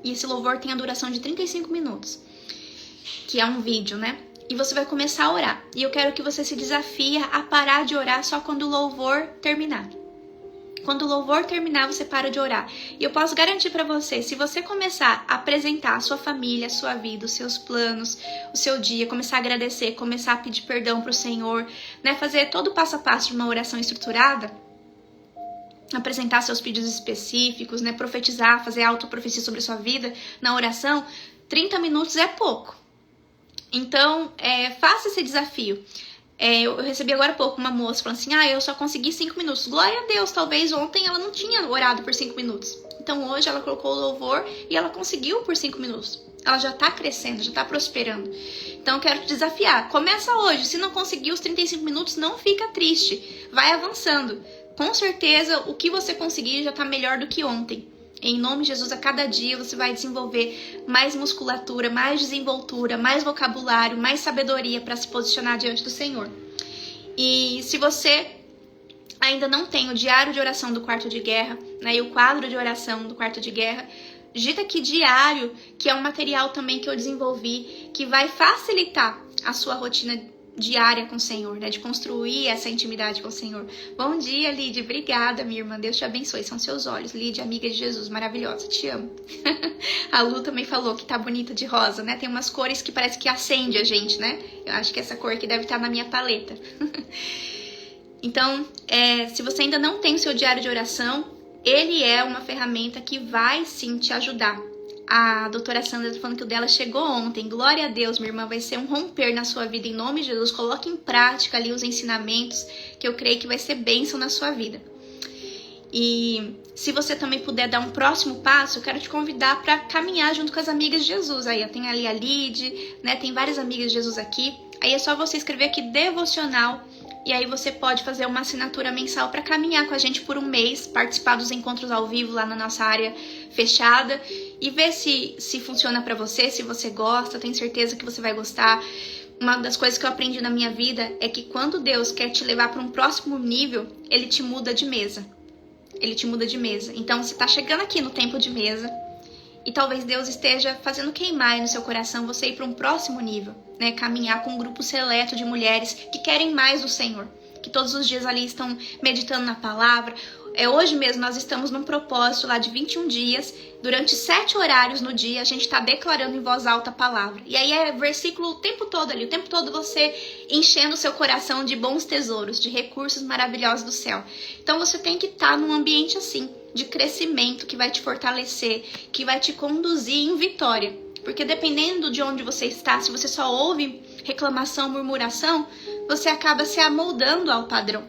e esse louvor tem a duração de 35 minutos, que é um vídeo, né? E você vai começar a orar. E eu quero que você se desafie a parar de orar só quando o louvor terminar. Quando o louvor terminar, você para de orar. E eu posso garantir para você, se você começar a apresentar a sua família, a sua vida, os seus planos, o seu dia, começar a agradecer, começar a pedir perdão pro Senhor, né? Fazer todo o passo a passo de uma oração estruturada, apresentar seus pedidos específicos, né? Profetizar, fazer autoprofecia sobre a sua vida na oração, 30 minutos é pouco. Então, faça esse desafio. Eu recebi agora há pouco uma moça falando assim, eu só consegui 5 minutos. Glória a Deus, talvez ontem ela não tinha orado por 5 minutos. Então hoje ela colocou o louvor e ela conseguiu por 5 minutos. Ela já tá crescendo, já tá prosperando. Então eu quero te desafiar. Começa hoje. Se não conseguir os 35 minutos, não fica triste. Vai avançando. Com certeza o que você conseguir já tá melhor do que ontem. Em nome de Jesus, a cada dia você vai desenvolver mais musculatura, mais desenvoltura, mais vocabulário, mais sabedoria para se posicionar diante do Senhor. E se você ainda não tem o diário de oração do quarto de guerra, né, e o quadro de oração do quarto de guerra, digita aqui diário, que é um material também que eu desenvolvi, que vai facilitar a sua rotina diária com o Senhor, né? De construir essa intimidade com o Senhor. Bom dia, Lídia. Obrigada, minha irmã. Deus te abençoe. São seus olhos. Lídia, amiga de Jesus, maravilhosa. Te amo. A Lu também falou que tá bonita de rosa, né? Tem umas cores que parece que acende a gente, né? Eu acho que essa cor aqui deve estar na minha paleta. Então, se você ainda não tem o seu diário de oração, ele é uma ferramenta que vai sim te ajudar. A doutora Sandra tá falando que o dela chegou ontem. Glória a Deus, minha irmã, vai ser um romper na sua vida. Em nome de Jesus, coloque em prática ali os ensinamentos, que eu creio que vai ser bênção na sua vida. E se você também puder dar um próximo passo, eu quero te convidar para caminhar junto com as amigas de Jesus. Aí tem ali a Lid, né? Tem várias amigas de Jesus aqui. Aí é só você escrever aqui devocional. E aí você pode fazer uma assinatura mensal para caminhar com a gente por um mês, participar dos encontros ao vivo lá na nossa área fechada e ver se funciona para você, se você gosta. Tenho certeza que você vai gostar. Uma das coisas que eu aprendi na minha vida é que quando Deus quer te levar para um próximo nível, Ele te muda de mesa. Ele te muda de mesa. Então você está chegando aqui no tempo de mesa e talvez Deus esteja fazendo queimar no seu coração você ir para um próximo nível, né? Caminhar com um grupo seleto de mulheres que querem mais do Senhor, que todos os dias ali estão meditando na palavra. Hoje mesmo nós estamos num propósito lá de 21 dias, durante 7 horários no dia a gente está declarando em voz alta a palavra. E aí é versículo o tempo todo ali, o tempo todo você enchendo o seu coração de bons tesouros, de recursos maravilhosos do céu. Então você tem que estar num ambiente assim, de crescimento, que vai te fortalecer, que vai te conduzir em vitória. Porque dependendo de onde você está, se você só ouve reclamação, murmuração, você acaba se amoldando ao padrão.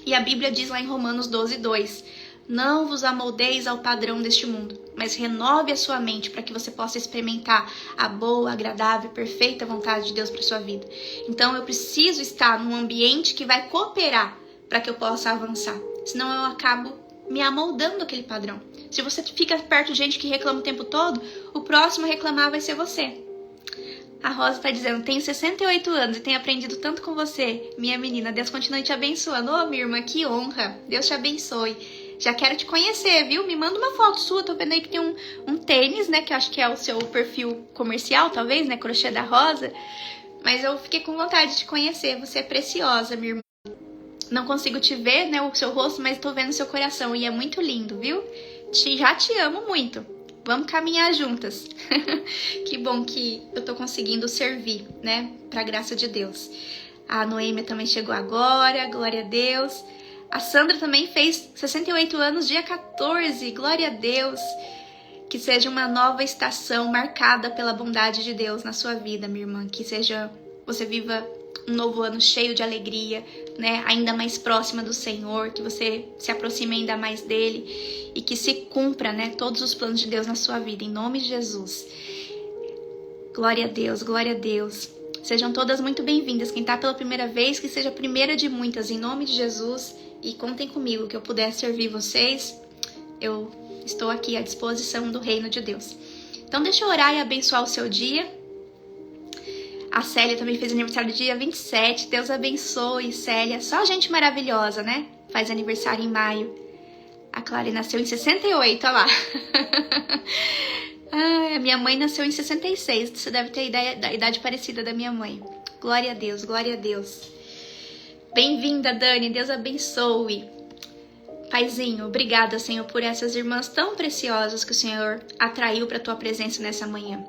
E a Bíblia diz lá em Romanos 12:2, não vos amoldeis ao padrão deste mundo, mas renove a sua mente para que você possa experimentar a boa, agradável e perfeita vontade de Deus para sua vida. Então eu preciso estar num ambiente que vai cooperar para que eu possa avançar. Senão eu acabo me amoldando aquele padrão. Se você fica perto de gente que reclama o tempo todo, o próximo a reclamar vai ser você. A Rosa está dizendo, tenho 68 anos e tenho aprendido tanto com você, minha menina. Deus continue te abençoando. Ô, minha irmã, que honra. Deus te abençoe. Já quero te conhecer, viu? Me manda uma foto sua. Tô vendo aí que tem um tênis, né? Que eu acho que é o seu perfil comercial, talvez, né? Crochê da Rosa. Mas eu fiquei com vontade de te conhecer. Você é preciosa, minha irmã. Não consigo te ver, né? O seu rosto, mas tô vendo o seu coração. E é muito lindo, viu? Já te amo muito. Vamos caminhar juntas. Que bom que eu tô conseguindo servir, né? Pra graça de Deus. A Noêmia também chegou agora, glória a Deus. A Sandra também fez 68 anos, dia 14, glória a Deus. Que seja uma nova estação marcada pela bondade de Deus na sua vida, minha irmã. Que você viva um novo ano cheio de alegria, né? Ainda mais próxima do Senhor, que você se aproxime ainda mais dele e que se cumpra, né, todos os planos de Deus na sua vida, em nome de Jesus. Glória a Deus, glória a Deus. Sejam todas muito bem-vindas. Quem está pela primeira vez, que seja a primeira de muitas, em nome de Jesus. E contem comigo, que eu puder servir vocês. Eu estou aqui à disposição do reino de Deus. Então deixa eu orar e abençoar o seu dia. A Célia também fez aniversário no dia 27. Deus abençoe, Célia. Só gente maravilhosa, né? Faz aniversário em maio. A Clara nasceu em 68, olha lá. A minha mãe nasceu em 66. Você deve ter a idade parecida da minha mãe. Glória a Deus, glória a Deus. Bem-vinda, Dani. Deus abençoe. Paizinho, obrigada, Senhor, por essas irmãs tão preciosas que o Senhor atraiu para a tua presença nessa manhã.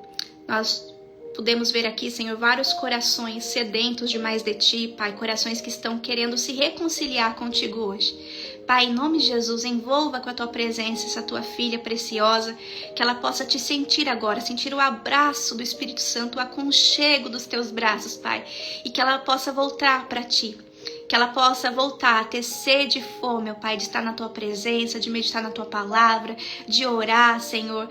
Nós podemos ver aqui, Senhor, vários corações sedentos de mais de ti, Pai, corações que estão querendo se reconciliar contigo hoje. Pai, em nome de Jesus, envolva com a tua presença essa tua filha preciosa, que ela possa te sentir agora, sentir o abraço do Espírito Santo, o aconchego dos teus braços, Pai, e que ela possa voltar para ti. Que ela possa voltar a ter sede e fome, ó Pai, de estar na tua presença, de meditar na tua palavra, de orar, Senhor.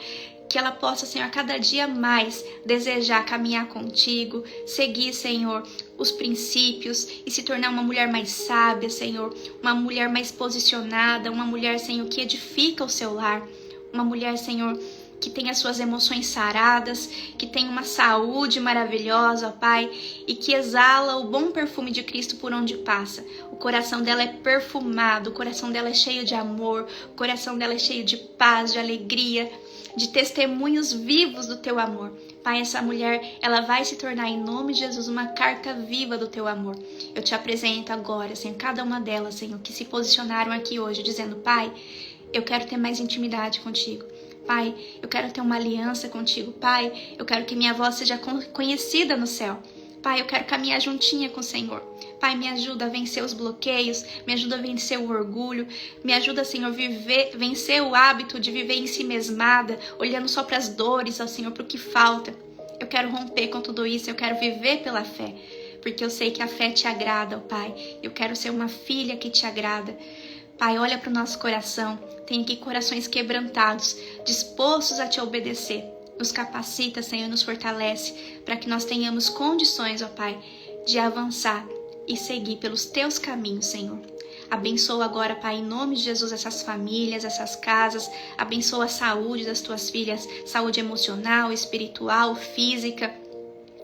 Que ela possa, Senhor, a cada dia mais desejar caminhar contigo, seguir, Senhor, os princípios e se tornar uma mulher mais sábia, Senhor. Uma mulher mais posicionada, uma mulher, Senhor, que edifica o seu lar. Uma mulher, Senhor, que tem as suas emoções saradas, que tem uma saúde maravilhosa, ó Pai, e que exala o bom perfume de Cristo por onde passa. O coração dela é perfumado, o coração dela é cheio de amor, o coração dela é cheio de paz, de alegria, de testemunhos vivos do teu amor. Pai, essa mulher, ela vai se tornar, em nome de Jesus, uma carta viva do teu amor. Eu te apresento agora, Senhor, cada uma delas, Senhor, que se posicionaram aqui hoje, dizendo, Pai, eu quero ter mais intimidade contigo. Pai, eu quero ter uma aliança contigo. Pai, eu quero que minha voz seja conhecida no céu. Pai, eu quero caminhar juntinha com o Senhor. Pai, me ajuda a vencer os bloqueios, me ajuda a vencer o orgulho, me ajuda, Senhor, vencer o hábito de viver em si mesmada, olhando só para as dores, ó Senhor, para o que falta. Eu quero romper com tudo isso, eu quero viver pela fé, porque eu sei que a fé te agrada, ó Pai. Eu quero ser uma filha que te agrada. Pai, olha para o nosso coração, tem aqui corações quebrantados, dispostos a te obedecer. Nos capacita, Senhor, nos fortalece, para que nós tenhamos condições, ó Pai, de avançar e seguir pelos teus caminhos, Senhor. Abençoa agora, Pai, em nome de Jesus, essas famílias, essas casas. Abençoa a saúde das tuas filhas, saúde emocional, espiritual, física.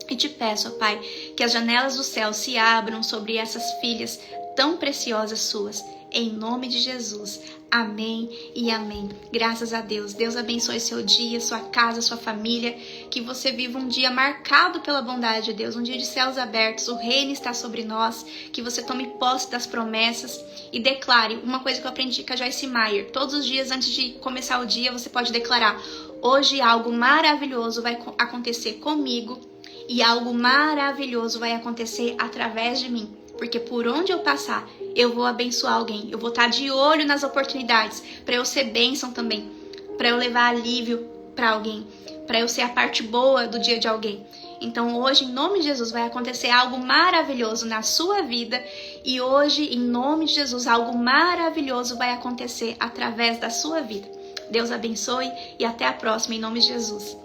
E te peço, ó Pai, que as janelas do céu se abram sobre essas filhas tão preciosas suas. Em nome de Jesus. Amém e amém. Graças a Deus. Deus abençoe seu dia, sua casa, sua família. Que você viva um dia marcado pela bondade de Deus. Um dia de céus abertos. O reino está sobre nós. Que você tome posse das promessas e declare uma coisa que eu aprendi com a Joyce Meyer. Todos os dias antes de começar o dia, você pode declarar: hoje algo maravilhoso vai acontecer comigo e algo maravilhoso vai acontecer através de mim. Porque por onde eu passar, eu vou abençoar alguém. Eu vou estar de olho nas oportunidades para eu ser bênção também. Para eu levar alívio para alguém. Para eu ser a parte boa do dia de alguém. Então hoje, em nome de Jesus, vai acontecer algo maravilhoso na sua vida. E hoje, em nome de Jesus, algo maravilhoso vai acontecer através da sua vida. Deus abençoe e até a próxima, em nome de Jesus.